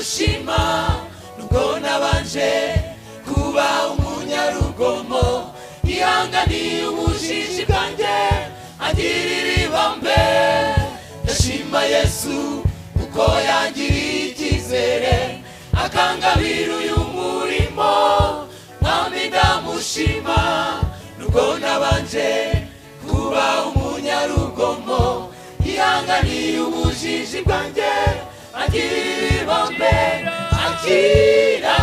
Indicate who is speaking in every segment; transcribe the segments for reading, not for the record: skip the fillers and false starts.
Speaker 1: ndamushima nubwo nabanje kuba umunyarugomo yihanganiye ubujiji bwanjye agirira ibambe ndashima Yesu uko yangiriye icyizere akangabira uyu murimo mwami ndamushima nubwo nabanje kuba umunyarugomo yihanganiye ubujiji bwanjye agirira ibambe akira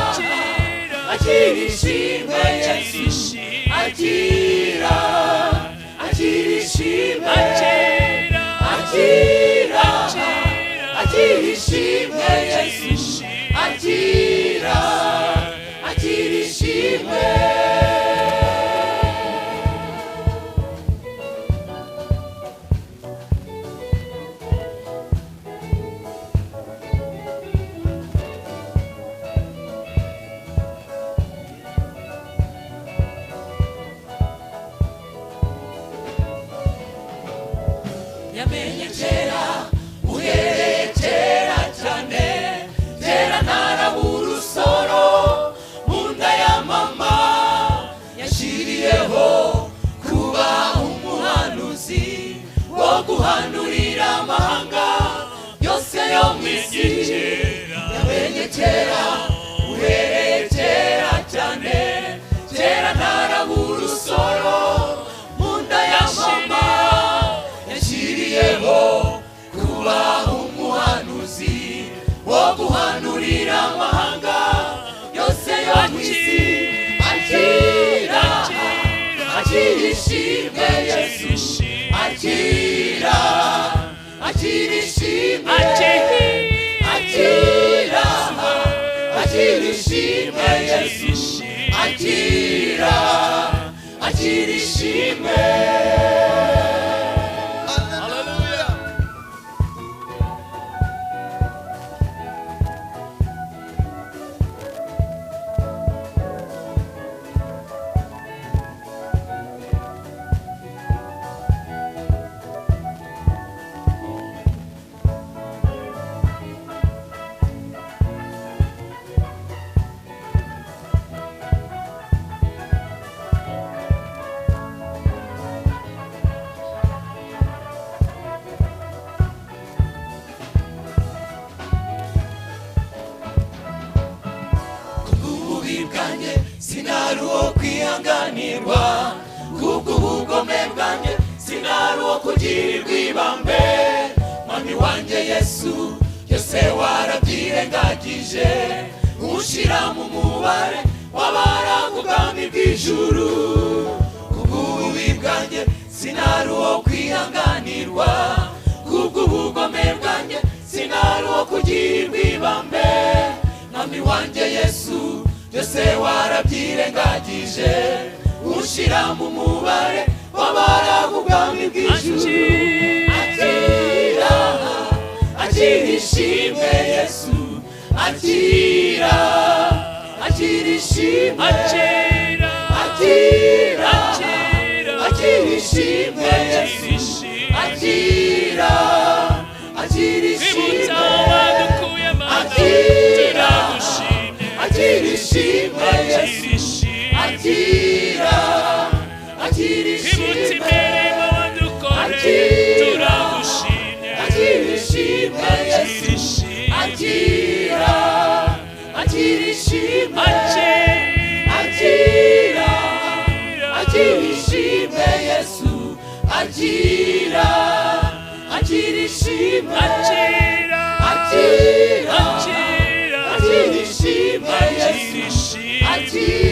Speaker 1: ishimwe Yesu akira ishimwe akira ishimwe Yesu akira ishimwe yamenye kera uhereye kera cyane kera ntarabura urusoro mu nda ya mama yashiriyeho kuba umuhanuzi wo guhanurira amahanga yose yo mu isi yamenye kera uhereye kera cyane kera ntarabura urusoro mu nda ya mama kuba umuhanuzi wo guhanurira amahanga yose yo mu isi akira ishimwe Yesu akira ishimwe akira ishimwe Yesu akira ishimwe sinari uwo kwihanganirwa kubw'ubugome bwanjye sinari uwo kugirirwa ibambe mwami wanjye Yesu byose warabyirengagije ushira mu mubare w'abaraga ubwami bw'ijuru kubw'ububi bwanjye sinari uwo kwihanganirwa kubw'ubugome bwanjye sinari uwo kugirirwa ibambe mwami wanjye Yesu byose warabyirengagije ushira mu mubare w'abaraga ubwami bw'ijuru akira ishimwe Yesu akira ishimwe akira ishimwe Yesu akira ishimwe akira ishimwe Yesu akira ishimwe ishimwe Yesu akira ishimwe ishimwe Yesu akira ishimwe akira ishimwe Yesu akira